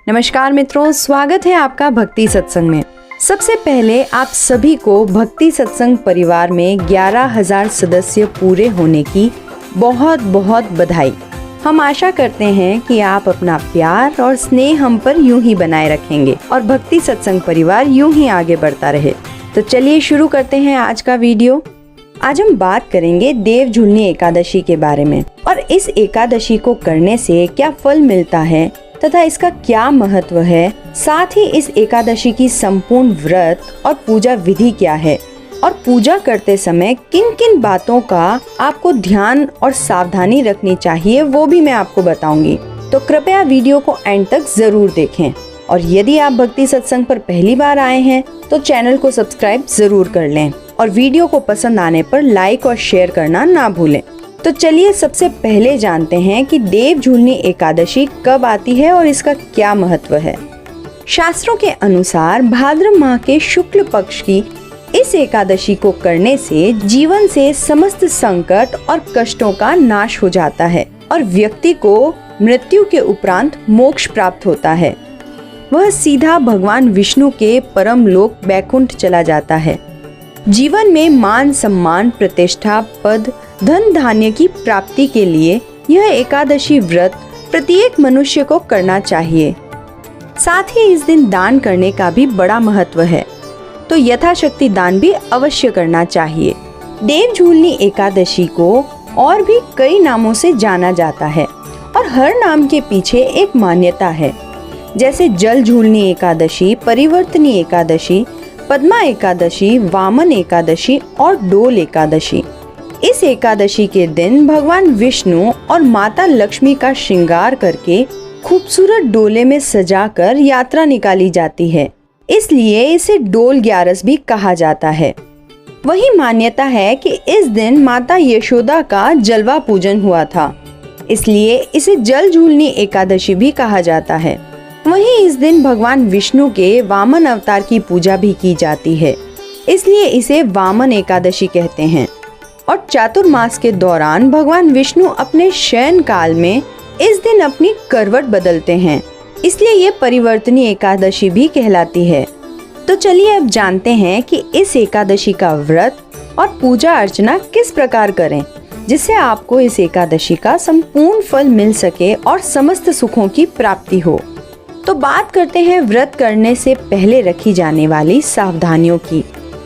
नमस्कार मित्रों, स्वागत है आपका भक्ति सत्संग में। सबसे पहले आप सभी को भक्ति सत्संग परिवार में 11,000 सदस्य पूरे होने की बहुत बहुत बधाई। हम आशा करते हैं कि आप अपना प्यार और स्नेह हम पर यूं ही बनाए रखेंगे और भक्ति सत्संग परिवार यूं ही आगे बढ़ता रहे। तो चलिए शुरू करते हैं आज का वीडियो। आज हम बात करेंगे देव झूलनी एकादशी के बारे में और इस एकादशी को करने से क्या फल मिलता है तथा इसका क्या महत्व है। साथ ही इस एकादशी की संपूर्ण व्रत और पूजा विधि क्या है और पूजा करते समय किन किन बातों का आपको ध्यान और सावधानी रखनी चाहिए वो भी मैं आपको बताऊंगी। तो कृपया वीडियो को एंड तक जरूर देखें और यदि आप भक्ति सत्संग पर पहली बार आए हैं तो चैनल को सब्सक्राइब जरूर कर लें और वीडियो को पसंद आने पर लाइक और शेयर करना ना भूलें। तो चलिए सबसे पहले जानते हैं कि देव झूलनी एकादशी कब आती है और इसका क्या महत्व है। शास्त्रों के अनुसार भाद्र माह के शुक्ल पक्ष की इस एकादशी को करने से जीवन से समस्त संकट और कष्टों का नाश हो जाता है और व्यक्ति को मृत्यु के उपरांत मोक्ष प्राप्त होता है। वह सीधा भगवान विष्णु के परम लोक वैकुंठ चला जाता है। जीवन में मान सम्मान, प्रतिष्ठा, पद, धन धान्य की प्राप्ति के लिए यह एकादशी व्रत प्रत्येक मनुष्य को करना चाहिए। साथ ही इस दिन दान करने का भी बड़ा महत्व है, तो यथाशक्ति दान भी अवश्य करना चाहिए। देव झूलनी एकादशी को और भी कई नामों से जाना जाता है और हर नाम के पीछे एक मान्यता है, जैसे जल झूलनी एकादशी, परिवर्तनी एकादशी, पद्मा एकादशी, वामन एकादशी और डोल एकादशी। इस एकादशी के दिन भगवान विष्णु और माता लक्ष्मी का श्रृंगार करके खूबसूरत डोले में सजाकर यात्रा निकाली जाती है, इसलिए इसे डोल ग्यारस भी कहा जाता है। वही मान्यता है कि इस दिन माता यशोदा का जलवा पूजन हुआ था, इसलिए इसे जल झूलनी एकादशी भी कहा जाता है। वहीं इस दिन भगवान विष्णु के वामन अवतार की पूजा भी की जाती है, इसलिए इसे वामन एकादशी कहते हैं। और चातुर्मास के दौरान भगवान विष्णु अपने शयन काल में इस दिन अपनी करवट बदलते हैं, इसलिए ये परिवर्तनी एकादशी भी कहलाती है। तो चलिए अब जानते हैं कि इस एकादशी का व्रत और पूजा अर्चना किस प्रकार करें, जिससे आपको इस एकादशी का संपूर्ण फल मिल सके और समस्त सुखों की प्राप्ति हो। तो बात करते हैं व्रत करने से पहले रखी जाने वाली सावधानियों की।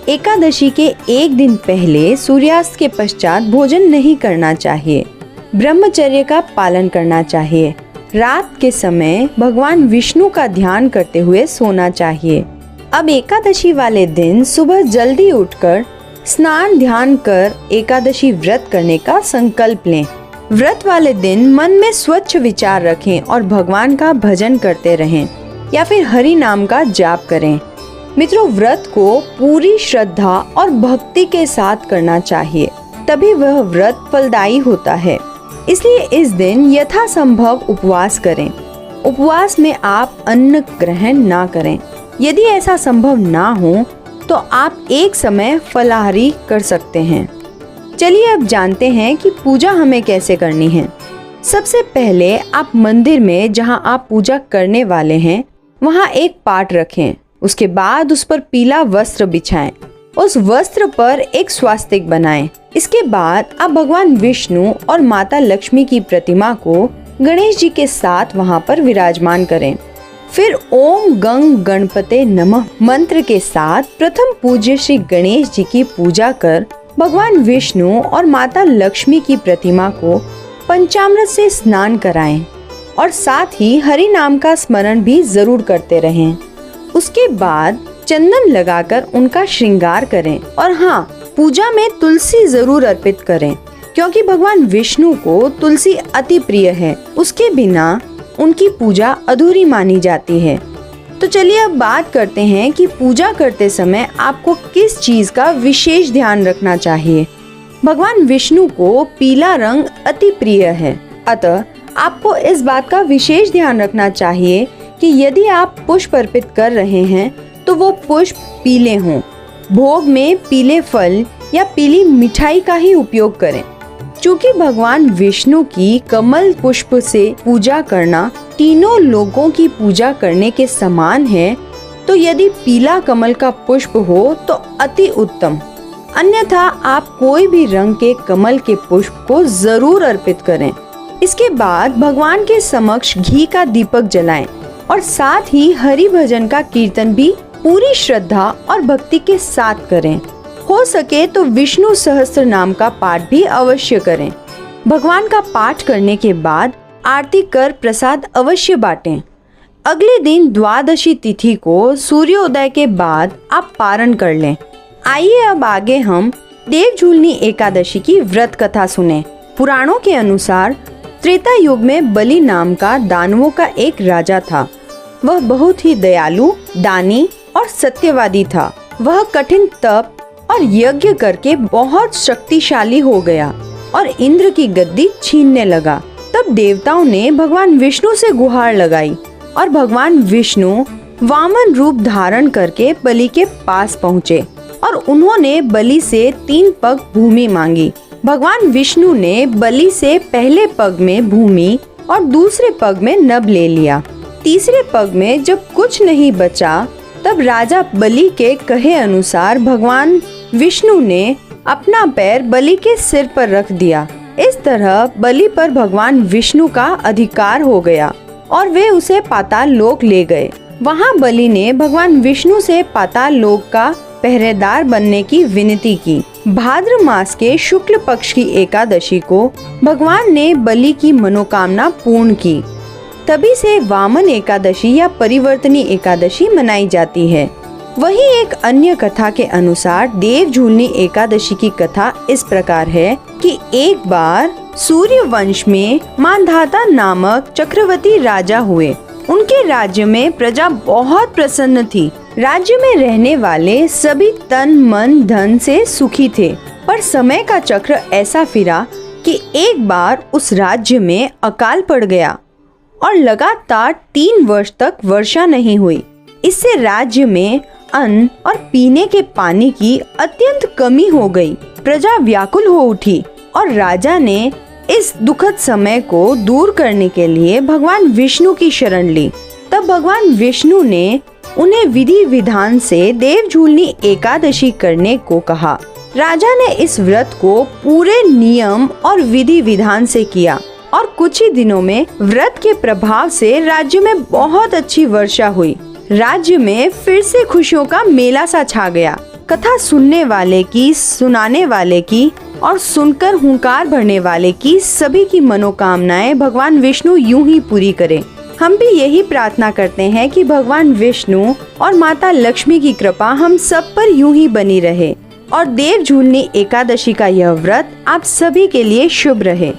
एकादशी के एक दिन पहले सूर्यास्त के पश्चात भोजन नहीं करना चाहिए। ब्रह्मचर्य का पालन करना चाहिए। रात के समय भगवान विष्णु का ध्यान करते हुए सोना चाहिए। अब एकादशी वाले दिन सुबह जल्दी उठकर स्नान ध्यान कर एकादशी व्रत करने का संकल्प लें। व्रत वाले दिन मन में स्वच्छ विचार रखें और भगवान का भजन करते रहें या फिर हरि नाम का जाप करें। मित्रों, व्रत को पूरी श्रद्धा और भक्ति के साथ करना चाहिए, तभी वह व्रत फलदायी होता है। इसलिए इस दिन यथासंभव उपवास करें। उपवास में आप अन्न ग्रहण ना करें। यदि ऐसा संभव ना हो तो आप एक समय फलाहारी कर सकते हैं। चलिए अब जानते हैं कि पूजा हमें कैसे करनी है। सबसे पहले आप मंदिर में जहां आप पूजा करने वाले हैं वहां एक पाट रखें। उसके बाद उस पर पीला वस्त्र बिछाएं। उस वस्त्र पर एक स्वास्तिक बनाएं। इसके बाद आप भगवान विष्णु और माता लक्ष्मी की प्रतिमा को गणेश जी के साथ वहां पर विराजमान करें। फिर ओम गंग गणपते नमः मंत्र के साथ प्रथम पूज्य श्री गणेश जी की पूजा कर भगवान विष्णु और माता लक्ष्मी की प्रतिमा को पंचामृत से स्नान कराएं और साथ ही हरि नाम का स्मरण भी जरूर करते रहें। उसके बाद चंदन लगाकर उनका श्रृंगार करें और हाँ, पूजा में तुलसी जरूर अर्पित करें, क्योंकि भगवान विष्णु को तुलसी अति प्रिय है। उसके बिना उनकी पूजा अधूरी मानी जाती है। तो चलिए अब बात करते हैं कि पूजा करते समय आपको किस चीज का विशेष ध्यान रखना चाहिए। भगवान विष्णु को पीला रंग अति प्रिय है, अतः आपको इस बात का विशेष ध्यान रखना चाहिए कि यदि आप पुष्प अर्पित कर रहे हैं तो वो पुष्प पीले हों। भोग में पीले फल या पीली मिठाई का ही उपयोग करें। चूँकि भगवान विष्णु की कमल पुष्प से पूजा करना तीनों लोगों की पूजा करने के समान है, तो यदि पीला कमल का पुष्प हो तो अति उत्तम। अन्यथा आप कोई भी रंग के कमल के पुष्प को जरूर अर्पित करें। इसके बाद भगवान के समक्ष घी का दीपक जलाएं और साथ ही हरि भजन का कीर्तन भी पूरी श्रद्धा और भक्ति के साथ करें। हो सके तो विष्णु सहस्त्र नाम का पाठ भी अवश्य करें। भगवान का पाठ करने के बाद आरती कर प्रसाद अवश्य बांटें। अगले दिन द्वादशी तिथि को सूर्योदय के बाद आप पारण कर लें। आइए अब आगे हम देवझूलनी एकादशी की व्रत कथा सुने। पुराणों के अनुसार त्रेता युग में बलि नाम का दानवों का एक राजा था। वह बहुत ही दयालु, दानी और सत्यवादी था। वह कठिन तप और यज्ञ करके बहुत शक्तिशाली हो गया और इंद्र की गद्दी छीनने लगा। तब देवताओं ने भगवान विष्णु से गुहार लगाई और भगवान विष्णु वामन रूप धारण करके बलि के पास पहुँचे और उन्होंने बलि से 3 पग भूमि मांगी। भगवान विष्णु ने बलि से पहले पग में भूमि और दूसरे पग में नभ ले लिया। तीसरे पग में जब कुछ नहीं बचा, तब राजा बलि के कहे अनुसार भगवान विष्णु ने अपना पैर बलि के सिर पर रख दिया। इस तरह बलि पर भगवान विष्णु का अधिकार हो गया और वे उसे पाताल लोक ले गए। वहाँ बलि ने भगवान विष्णु से पाताल लोक का पहरेदार बनने की विनती की। भाद्र मास के शुक्ल पक्ष की एकादशी को भगवान ने बलि की मनोकामना पूर्ण की। तभी से वामन एकादशी या परिवर्तनी एकादशी मनाई जाती है। वही एक अन्य कथा के अनुसार देवझूलनी एकादशी की कथा इस प्रकार है कि एक बार सूर्य वंश में मांधाता नामक चक्रवर्ती राजा हुए। उनके राज्य में प्रजा बहुत प्रसन्न थी। राज्य में रहने वाले सभी तन मन धन से सुखी थे। पर समय का चक्र ऐसा फिरा कि एक बार उस राज्य में अकाल पड़ गया और लगातार 3 वर्ष तक वर्षा नहीं हुई। इससे राज्य में अन्न और पीने के पानी की अत्यंत कमी हो गई। प्रजा व्याकुल हो उठी और राजा ने इस दुखद समय को दूर करने के लिए भगवान विष्णु की शरण ली। तब भगवान विष्णु ने उन्हें विधि विधान से देवझूलनी एकादशी करने को कहा। राजा ने इस व्रत को पूरे नियम और विधि विधान से किया और कुछ ही दिनों में व्रत के प्रभाव से राज्य में बहुत अच्छी वर्षा हुई। राज्य में फिर से खुशियों का मेला सा छा गया। कथा सुनने वाले की, सुनाने वाले की और सुनकर हुंकार भरने वाले की सभी की मनोकामनाएं भगवान विष्णु यूं ही पूरी करें। हम भी यही प्रार्थना करते हैं कि भगवान विष्णु और माता लक्ष्मी की कृपा हम सब पर यूं ही बनी रहे और देवझूलनी एकादशी का यह व्रत आप सभी के लिए शुभ रहे।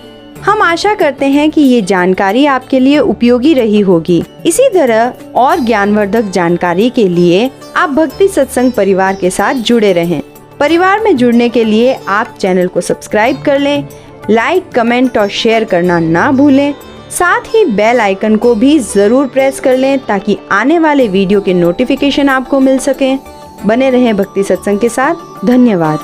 हम आशा करते हैं कि ये जानकारी आपके लिए उपयोगी रही होगी। इसी तरह और ज्ञानवर्धक जानकारी के लिए आप भक्ति सत्संग परिवार के साथ जुड़े रहें। परिवार में जुड़ने के लिए आप चैनल को सब्सक्राइब कर लें, लाइक, कमेंट और शेयर करना ना भूलें। साथ ही बेल आइकन को भी जरूर प्रेस कर लें ताकि आने वाले वीडियो के नोटिफिकेशन आपको मिल सके। बने रहें भक्ति सत्संग के साथ। धन्यवाद।